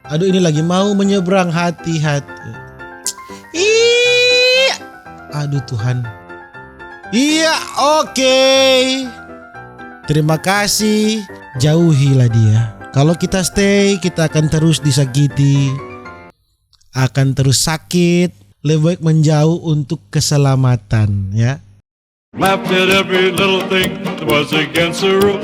Aduh, ini lagi mau menyeberang, hati-hati. Iya. Aduh Tuhan. Iya, oke. Terima kasih. Jauhilah dia. Kalau kita stay, kita akan terus disakiti. Akan terus sakit. Lebih baik menjauh untuk keselamatan, ya. Laughed at every little thing that was against the rules.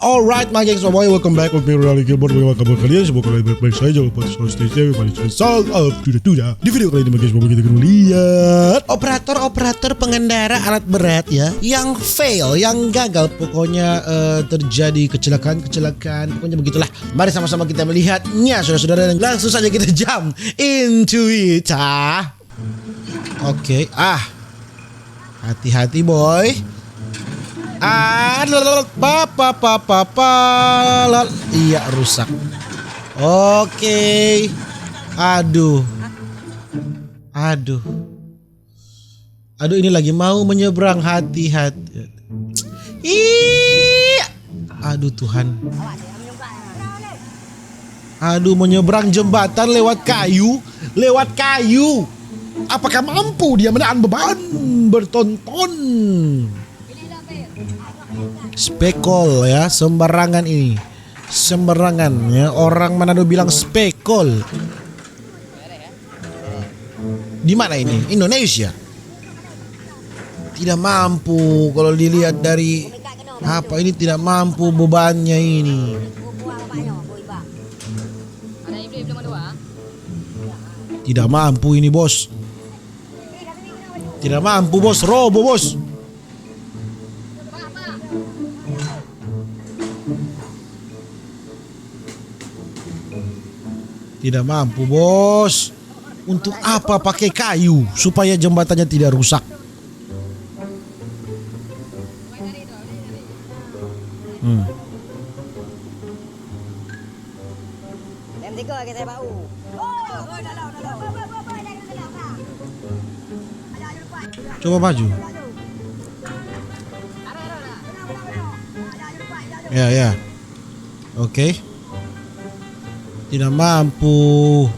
Alright, my gang semuanya, welcome back with me, Rally Gilbert. Bagaimana kabar kalian? Semoga kalian baik-baik saja. Jangan lupa untuk stay safe, pada song of Tuda. Di video kali ini, my gang semuanya, kita akan melihat operator pengendara alat berat ya, yang fail, yang gagal. Pokoknya terjadi kecelakaan. Pokoknya begitulah. Mari sama-sama kita melihatnya, saudara-saudara. Dan langsung saja kita jump into it. Oke, hati-hati boy. Iya, rusak. Oke. Aduh, ini lagi mau menyeberang, hati-hati. Iya. Aduh Tuhan. Aduh, menyeberang jembatan lewat kayu. Apakah mampu dia menahan beban bertonton? Spekol ya, sembarangan ini. Sembarangan ya, orang Manado bilang spekol. Di mana ini? Indonesia. Tidak mampu kalau dilihat dari apa ini, tidak mampu bebannya ini. Tidak mampu ini, bos. Tidak mampu, bos. Robo, bos. Tidak mampu, bos. Untuk apa pakai kayu supaya jembatannya tidak rusak? Coba maju. Ya. Oke. Tidak mampu.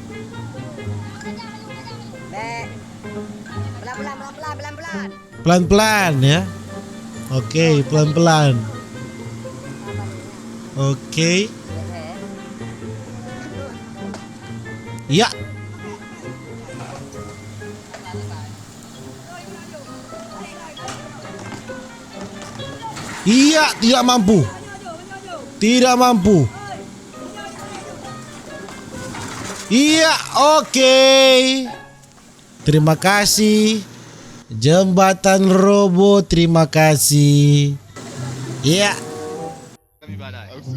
Pelan-pelan ya. Oke, pelan-pelan. Oke. Ya. Iya, tidak mampu. Tidak mampu. Iya, oke. Terima kasih. Jembatan robo, terima kasih. Iya.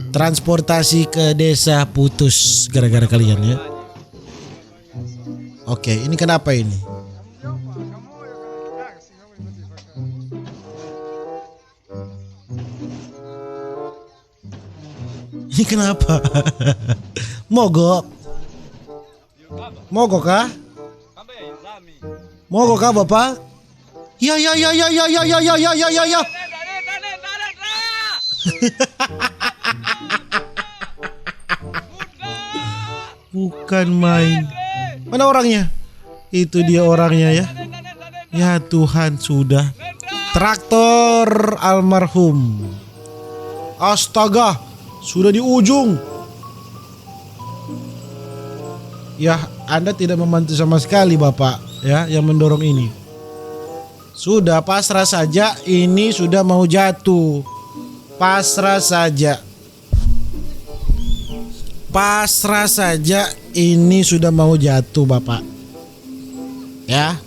Transportasi ke desa putus gara-gara kalian ya. Oke, ini kenapa ini? Ini kenapa? Mogok. Mogok kah? Mogok kah, Bapak? Ya. Bukan main. Mana orangnya? Itu dia orangnya ya. Ya Tuhan, sudah. Traktor almarhum. Astaga, sudah di ujung. Ya, Anda tidak membantu sama sekali, Bapak, ya, yang mendorong ini. Sudah pasrah saja, ini sudah mau jatuh. Pasrah saja. Pasrah saja, ini sudah mau jatuh, Bapak. Ya.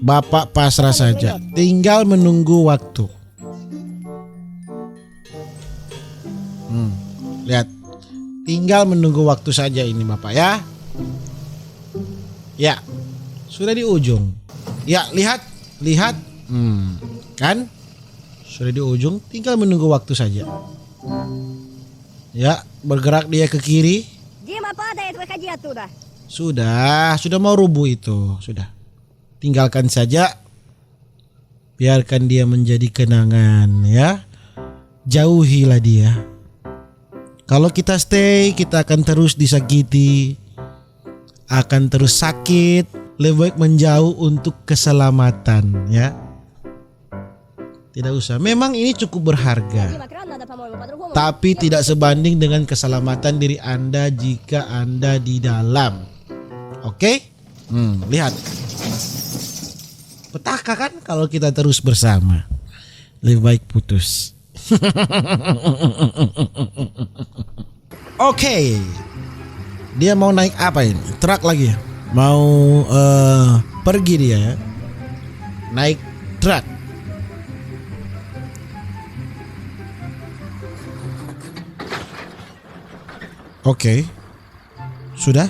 Bapak pasrah saja, tinggal menunggu waktu. Lihat. Tinggal menunggu waktu saja ini, Bapak ya. Ya, sudah di ujung. Ya, lihat. Kan? Sudah di ujung, tinggal menunggu waktu saja. Ya, bergerak dia ke kiri. Дима падает, выходи оттуда. Sudah mau rubuh itu. Sudah. Tinggalkan saja. Biarkan dia menjadi kenangan ya. Jauhilah dia. Kalau kita stay, kita akan terus disakiti. Akan terus sakit. Lebih baik menjauh untuk keselamatan ya. Tidak usah. Memang ini cukup berharga. Дима, кран надо, по-моему, по-другому. Tapi tidak sebanding dengan keselamatan diri Anda jika Anda di dalam. Oke? Lihat. Petaka kan kalau kita terus bersama. Lebih baik putus. Oke. Dia mau naik apa ini? Truk lagi ya? Mau pergi dia ya? Naik truk. Oke. Sudah?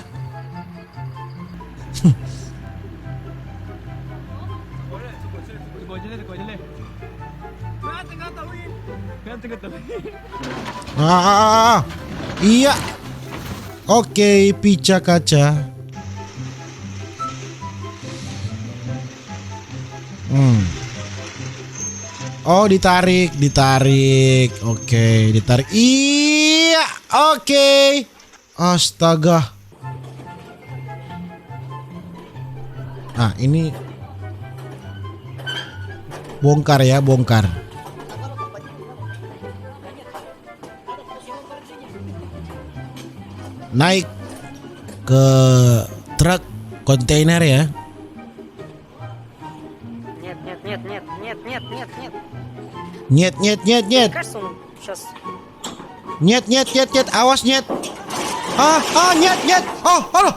Iya. Oke, pica kaca. Oh, ditarik. Oke, ditarik. Iya, oke. Astaga. Nah, ini bongkar ya, bongkar. Naik ke truk kontainer ya. Нет. Кажется, он сейчас... Нет. Awas нет. Нет. Aduh.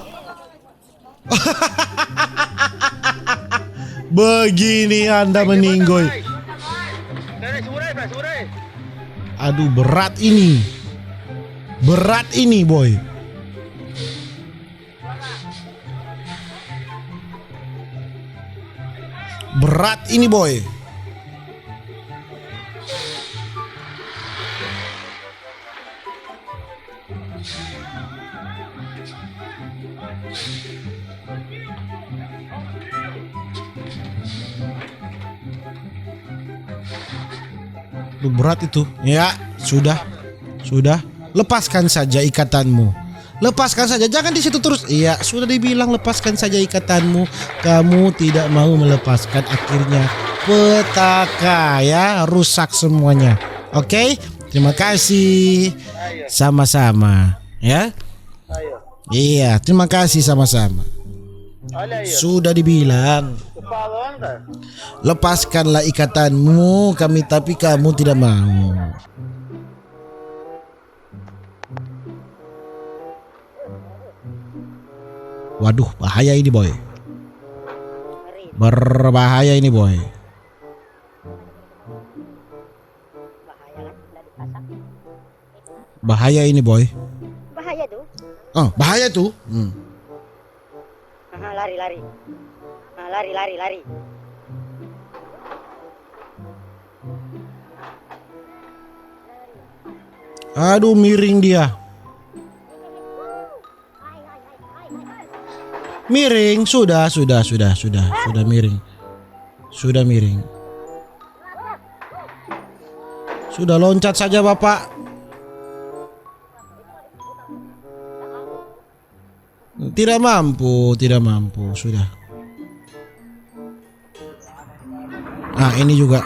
Begini Anda meninggoy. Aduh, berat ini boy. Berat ini boy. Berat itu. Ya, sudah. Lepaskan saja ikatanmu. Lepaskan saja, jangan di situ terus. Iya, sudah dibilang lepaskan saja ikatanmu. Kamu tidak mau melepaskan, akhirnya petaka ya, rusak semuanya. Oke? Terima kasih. Sama-sama, ya. Iya, terima kasih sama-sama. Sudah dibilang. Lepaskanlah ikatanmu, tapi kamu tidak mau. Waduh, bahaya ini boy. Berbahaya ini boy. Bahaya ini boy. Bahaya tuh. Oh, bahaya tuh. Lari. Lari. Aduh, miring dia. Miring, sudah miring. Sudah loncat saja Bapak. Tidak mampu, sudah. Nah, ini juga.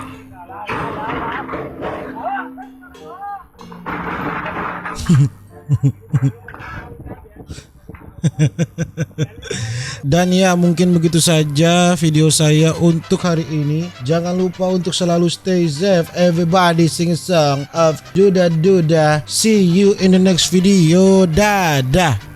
Dan ya, mungkin begitu saja video saya untuk hari ini. Jangan lupa untuk selalu stay safe. Everybody sing a song of Duda Duda. See you in the next video. Dadah.